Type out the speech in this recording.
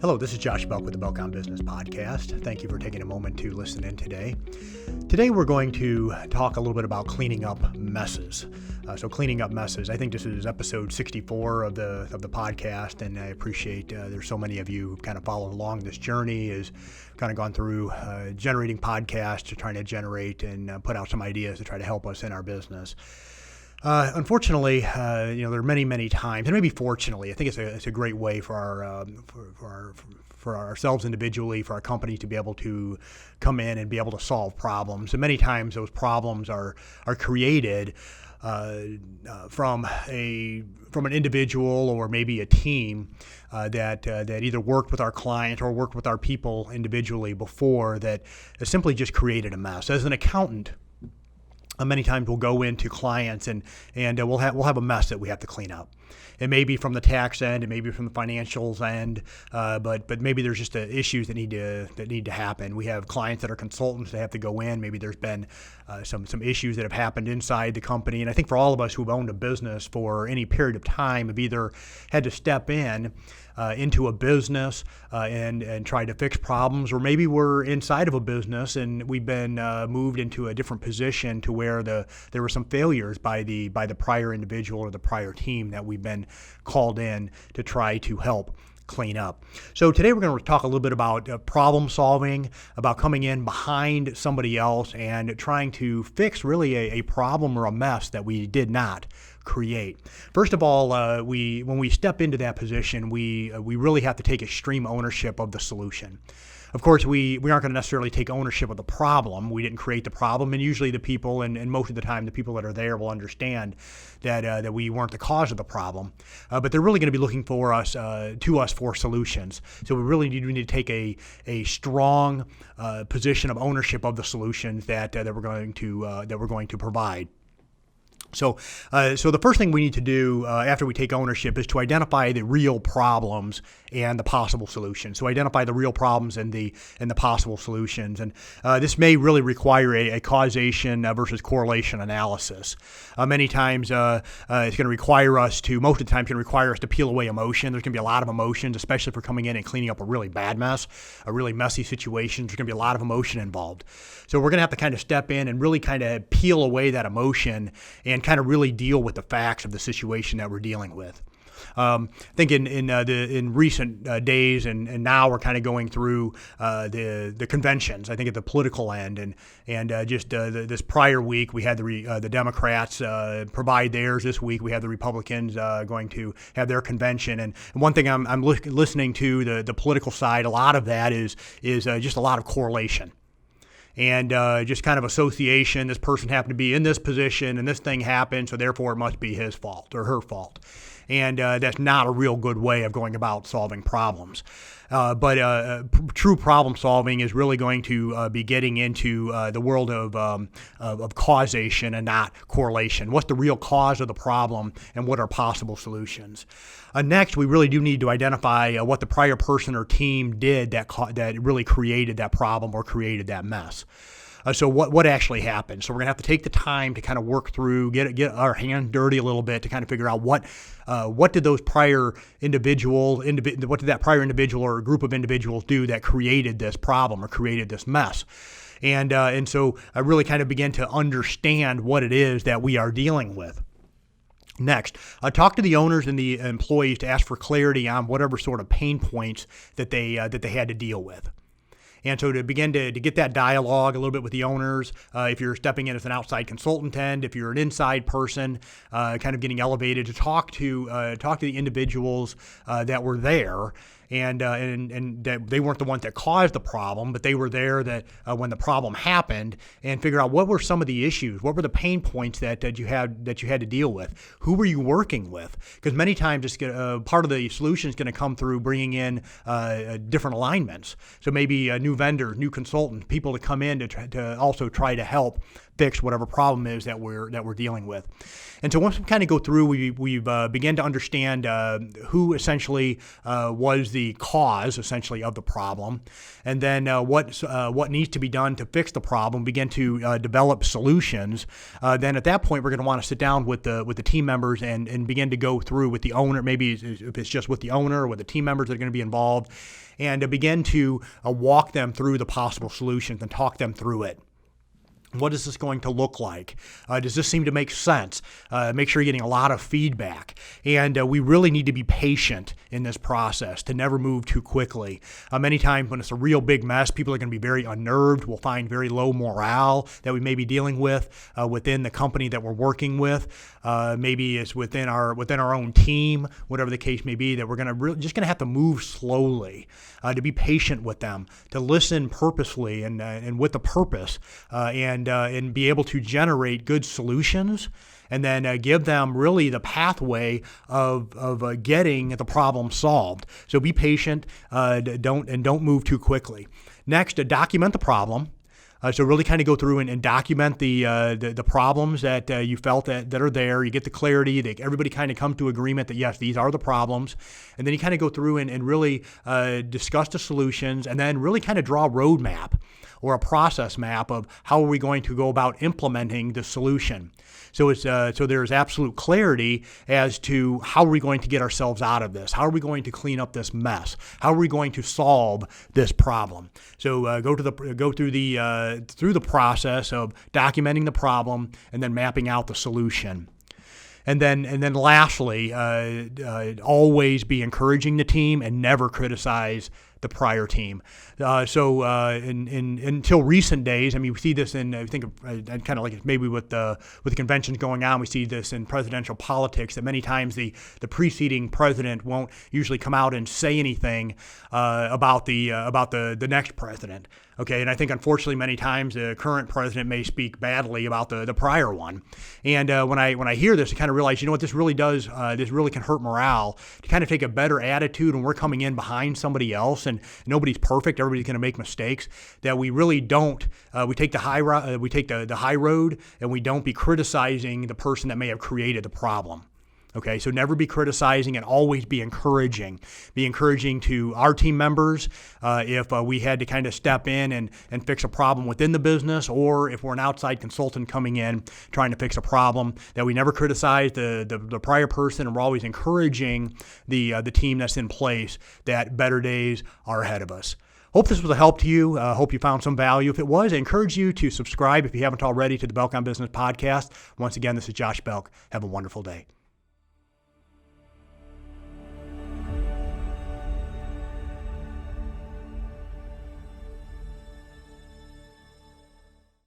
Hello, this is Josh Belk with the Belk on Business podcast. Thank you for taking a moment to listen in today. Today we're going to talk a little bit about cleaning up messes. Cleaning up messes. I think this is episode 64 of the podcast, and I appreciate there's so many of you who kind of followed along this journey, is kind of gone through generating podcasts to trying to generate and put out some ideas to try to help us in our business. Unfortunately, there are many times, and maybe fortunately, I think it's a great way for ourselves individually, for our company to be able to come in and be able to solve problems. And many times those problems are created from an individual or maybe a team that either worked with our client or worked with our people individually before, that simply just created a mess. As an accountant, many times we'll go into clients and we'll have a mess that we have to clean up. It may be from the tax end, it may be from the financials end, but maybe there's just issues that need to happen. We have clients that are consultants that have to go in. Maybe there's been some issues that have happened inside the company, and I think for all of us who've owned a business for any period of time, have either had to step into a business and try to fix problems, or maybe we're inside of a business and we've been moved into a different position to where there were some failures by the prior individual or the prior team that we've been called in to try to help clean up. So today we're going to talk a little bit about problem solving, about coming in behind somebody else and trying to fix really a problem or a mess that we did not create. First of all, when we step into that position, we really have to take extreme ownership of the solution. Of course, we aren't going to necessarily take ownership of the problem. We didn't create the problem, and usually the people, and most of the time the people that are there will understand that we weren't the cause of the problem. But they're really going to be looking for us for solutions. So we really need to take a strong position of ownership of the solutions that we're going to provide. So the first thing we need to do after we take ownership is to identify the real problems and the possible solutions. So identify the real problems and the possible solutions. And this may really require a causation versus correlation analysis. Many times it's going to require us to, most of the time, it's going to require us to peel away emotion. There's going to be a lot of emotions, especially if we're coming in and cleaning up a really bad mess, a really messy situation. There's going to be a lot of emotion involved. So we're going to have to kind of step in and really kind of peel away that emotion and kind of really deal with the facts of the situation that we're dealing with. I think in recent days and now we're kind of going through the conventions. I think at the political end and this prior week we had the Democrats provide theirs. This week we have the Republicans going to have their convention. And one thing I'm listening to the political side, a lot of that is just a lot of correlation. And just kind of association. This person happened to be in this position and this thing happened, so therefore it must be his fault or her fault. And that's not a real good way of going about solving problems. But true problem solving is really going to be getting into the world of causation and not correlation. What's the real cause of the problem and what are possible solutions? Next, we really do need to identify what the prior person or team did that really created that problem or created that mess. So what actually happened? So we're going to have to take the time to kind of work through, get our hands dirty a little bit to kind of figure out what did those prior what did that prior individual or group of individuals do that created this problem or created this mess? And so I really kind of begin to understand what it is that we are dealing with. Next, talk to the owners and the employees to ask for clarity on whatever sort of pain points that they had to deal with. And so to begin to get that dialogue a little bit with the owners, if you're stepping in as an outside consultant end, if you're an inside person, kind of getting elevated to talk to the individuals that were there. And that they weren't the ones that caused the problem, but they were there that when the problem happened, and figure out what were some of the issues, what were the pain points that you had to deal with, who were you working with? Because many times it's part of the solution is going to come through bringing in different alignments. So maybe new vendors, new consultants, people to come in to also try to help fix whatever problem is that we're dealing with. And so once we kind of go through, we've began to understand who essentially was the cause essentially of the problem, and then what needs to be done to fix the problem. Begin to develop solutions. Then at that point, we're going to want to sit down with the team members and begin to go through with the owner. Maybe if it's just with the owner or with the team members that are going to be involved, and begin to walk them through the possible solutions and talk them through it. What is this going to look like? Does this seem to make sense? Make sure you're getting a lot of feedback. And we really need to be patient in this process to never move too quickly. Many times when it's a real big mess, people are going to be very unnerved. We'll find very low morale that we may be dealing with within the company that we're working with. Maybe it's within our own team, whatever the case may be, that we're just going to have to move slowly, to be patient with them, to listen purposely and with a purpose, and be able to generate good solutions, and then give them really the pathway of getting the problem solved. So be patient, don't move too quickly. Next, document the problem. So really kind of go through and document the problems that you felt that are there. You get the clarity. Everybody kind of comes to agreement that, yes, these are the problems. And then you kind of go through and really discuss the solutions, and then really kind of draw a roadmap or a process map of how are we going to go about implementing the solution. So there's absolute clarity as to how are we going to get ourselves out of this? How are we going to clean up this mess? How are we going to solve this problem? So go through the process of documenting the problem and then mapping out the solution. And then lastly, always be encouraging the team and never criticize the prior team. Until recent days, I mean, we see this in, I think, kind of like maybe with the conventions going on, we see this in presidential politics, that many times the preceding president won't usually come out and say anything about the next president. Okay, and I think unfortunately many times the current president may speak badly about the prior one. And when I hear this, I kind of realize, you know what, this really can hurt morale, to kind of take a better attitude when we're coming in behind somebody else, and nobody's perfect, everybody's going to make mistakes, that we really don't, we take the high road, and we don't be criticizing the person that may have created the problem. Okay, so never be criticizing, and always be encouraging. Be encouraging to our team members if we had to kind of step in and fix a problem within the business, or if we're an outside consultant coming in trying to fix a problem, that we never criticize the prior person, and we're always encouraging the team that's in place, that better days are ahead of us. Hope this was a help to you. Hope you found some value. If it was, I encourage you to subscribe if you haven't already to the Belk on Business podcast. Once again, this is Josh Belk. Have a wonderful day.